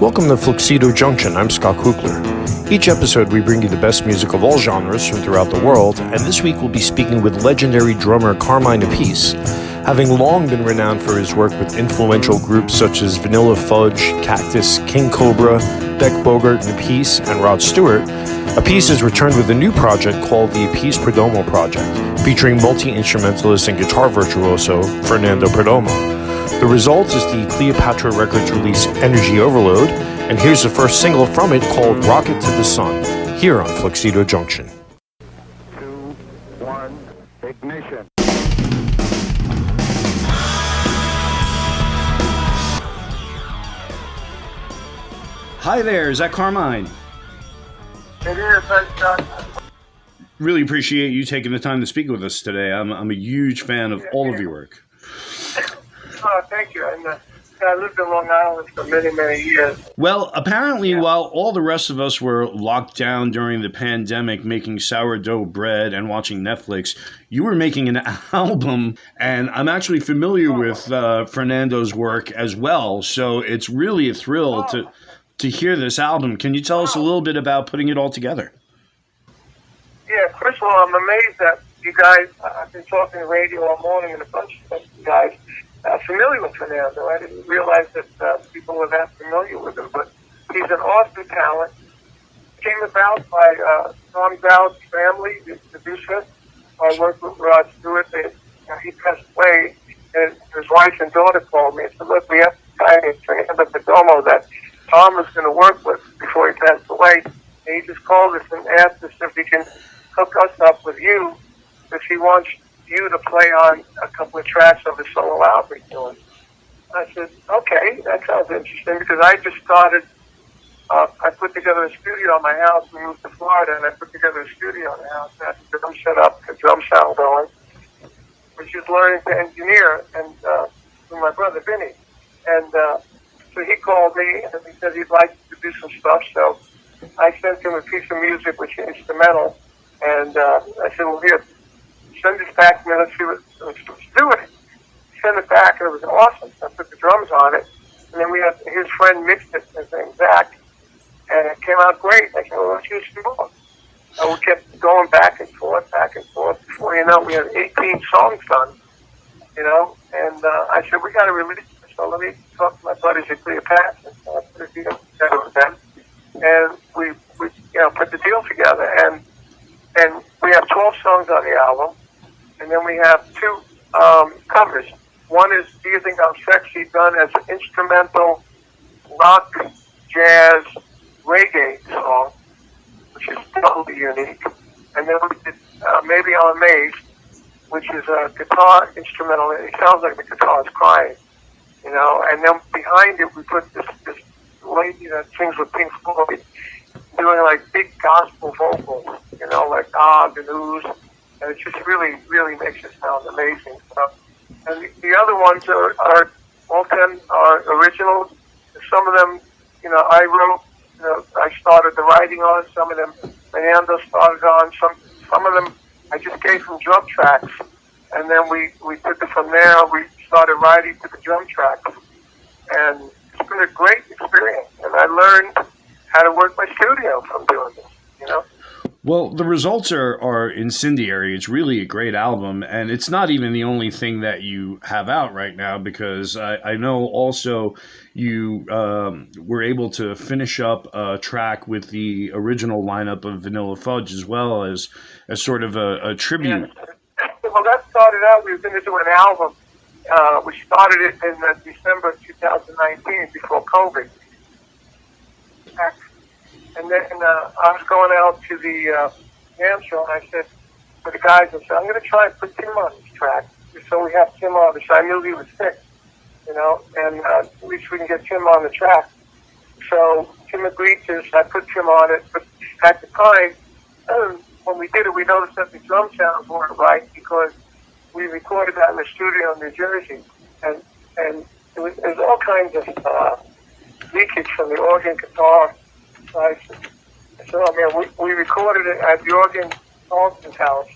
Welcome to Fluxedo Junction. I'm Scott Kuchler. Each episode, we bring you the best music of all genres from throughout the world, and this week we'll be speaking with legendary drummer Carmine Appice. Having long been renowned for his work with influential groups such as Vanilla Fudge, Cactus, King Cobra, Beck Bogart Appice, and Rod Stewart, Appice has returned with a new project called the Appice Perdomo Project, featuring multi-instrumentalist and guitar virtuoso Fernando Perdomo. The result is the Cleopatra Records release Energy Overload, and here's the first single from it called Rocket to the Sun, here on Fluxedo Junction. 2, 1, ignition. Hi there, is that Carmine? It is, Scott. Really appreciate you taking the time to speak with us today. I'm a huge fan of all of your work. Thank you. And I lived in Long Island for many, many years. Well, apparently, while all the rest of us were locked down during the pandemic, making sourdough bread and watching Netflix, you were making an album, and I'm actually familiar with Fernando's work as well. So it's really a thrill to hear this album. Can you tell us a little bit about putting it all together? Yeah, first of all, I'm amazed that you guys, I've been talking to radio all morning, and a bunch of you guys familiar with Fernando. I didn't realize that people were that familiar with him, but he's an awesome talent. Came about by Tom Dowd's family, the producer. I worked with Rod Stewart. He passed away, and his wife and daughter called me and said, look, we have to find a Fernando Perdomo that Tom was going to work with before he passed away. And he just called us and asked us if he can hook us up with you, if he wants you to play on a couple of tracks of the solo album he's doing. I said, okay, that sounds interesting, because I just started, I put together a studio in my house. We moved to Florida, and I put together a studio in the house. I had the drum set up, the drum sound going, which is learning to engineer, and with my brother Vinny. And so he called me, and he said he'd like to do some stuff, so I sent him a piece of music, which is instrumental, and I said, well, here, send this back to me, let's do it. Send it back, and it was awesome. I put the drums on it, and then we had his friend mixed it, his name Zach, and it came out great. I said, well, let's use some more. And we kept going back and forth. Before you know, we had 18 songs done, and I said, we got to release this, so let me talk to my buddies at Cleopatra. So I put a deal together with them, and we put the deal together, and we have 12 songs on the album. And then we have two covers. One is Do You Think I'm Sexy, done as an instrumental rock, jazz, reggae song, which is totally unique. And then we did Maybe I'm Amazed, which is a guitar instrumental. It sounds like the guitar is crying, And then behind it, we put this lady that sings with Pink Floyd, doing like big gospel vocals, like the news. And it just really, really makes it sound amazing. And the other ones are all 10 are originals. Some of them, I wrote, I started the writing on. Some of them, Fernando started on. Some of them, I just gave him drum tracks. And then we took it from there. We started writing to the drum tracks. And it's been a great experience. And I learned how to work my studio from doing this, Well, the results are incendiary. It's really a great album, and it's not even the only thing that you have out right now, because I know also you were able to finish up a track with the original lineup of Vanilla Fudge as well as sort of a tribute. Yeah. Well, that started out, we were going to do an album. We started it in December of 2019, before COVID. And then I was going out to the jam show, and I said to the guys, I'm going to try and put Tim on this track, so we have Tim on. So I knew he was sick, and at least we can get Tim on the track. So Tim agreed to this. I put Tim on it, but at the time, when we did it, we noticed that the drum sounds weren't right, because we recorded that in the studio in New Jersey, and it was all kinds of leakage from the organ guitar. So we recorded it at the organ Alston's house.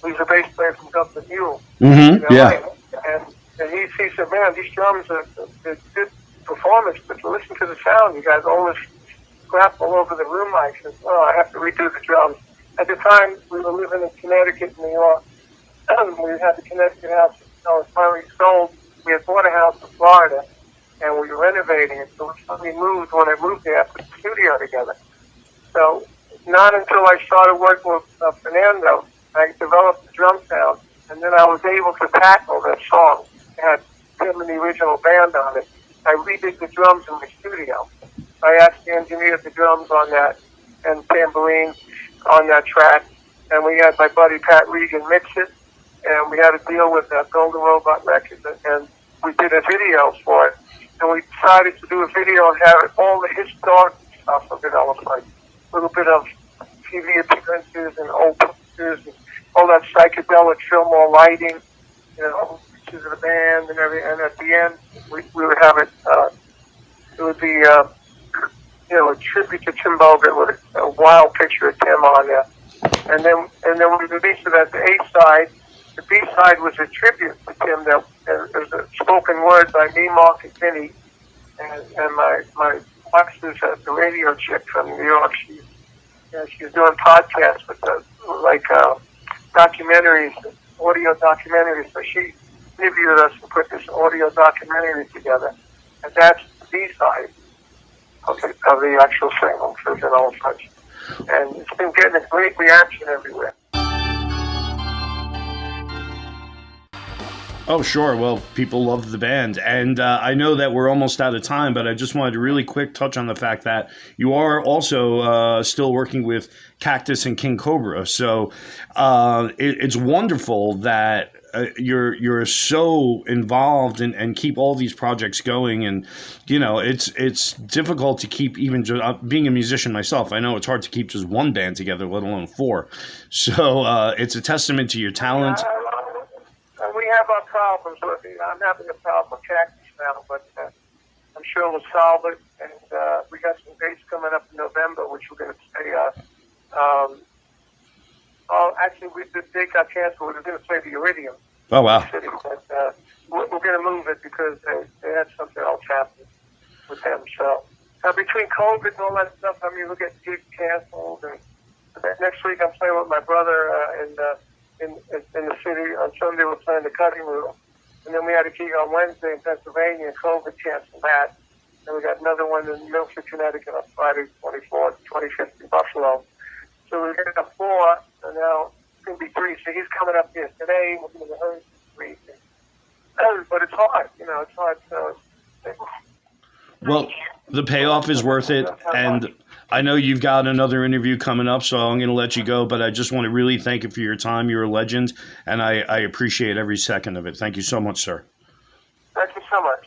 He's a bass player from Dublin Mule. Mm-hmm. Yeah. And he said, man, these drums are good performance, but to listen to the sound, you guys always crap all over the room mics, and I have to redo the drums. At the time, we were living in Connecticut, New York. We had the Connecticut house that was finally sold. We had bought a house in Florida, and we were renovating it. So we moved. When I moved there, I put the studio together. So not until I started working with Fernando, I developed the drum sound, and then I was able to tackle that song. It had him and the original band on it. I redid the drums in my studio. I asked the engineer the drums on that and tambourine on that track, and we had my buddy Pat Regan mix it, and we had a deal with Golden Robot Records, and we did a video for it, and we decided to do a video and have all the historic stuff of it, all like a little bit of TV appearances and old pictures and all that psychedelic Fillmore lighting, you know, pictures of the band and everything, and at the end, we would have it, it would be, you know, a tribute to Tim Bogart with a wild picture of Tim on there. And then we released it as the A-side. The B-side was a tribute to Tim. That it was a spoken word by me, Mark, and Vinny, and my wife is the radio chick from New York. She's doing podcasts with like documentaries, audio documentaries. So she interviewed us and put this audio documentary together, and that's the B-side of the actual single, Fudge and Old Fudge. And it's been getting a great reaction everywhere. Oh, sure. Well, people love the band. And I know that we're almost out of time, but I just wanted to really quick touch on the fact that you are also still working with Cactus and King Cobra. So it's wonderful that you're so involved and keep all these projects going. And, you know, it's difficult to keep even just being a musician myself. I know it's hard to keep just one band together, let alone four. So it's a testament to your talent. We have our problems. I'm having a problem with Cactus now, but I'm sure we'll solve it. And we got some dates coming up in November, which we're going to play. Actually, the date got canceled. We were going to play the Iridium. Oh, wow. City, but we're going to move it because they had something else happen with them. So between COVID and all that stuff, I mean, we'll get gigs canceled. And next week, I'm playing with my brother in the city. On Sunday, we're playing the Cutting Room. And then we had a gig on Wednesday in Pennsylvania, and COVID canceled that. And we got another one in Milford, Connecticut on Friday, 24th, 25th in Buffalo. So we got 4, and now it's going to be 3. So he's coming up here today. We're going to rehearse this week. But it's hard, you know, it's hard. So well, the payoff is worth it. And I know you've got another interview coming up, so I'm going to let you go. But I just want to really thank you for your time. You're a legend, and I appreciate every second of it. Thank you so much, sir. Thank you so much.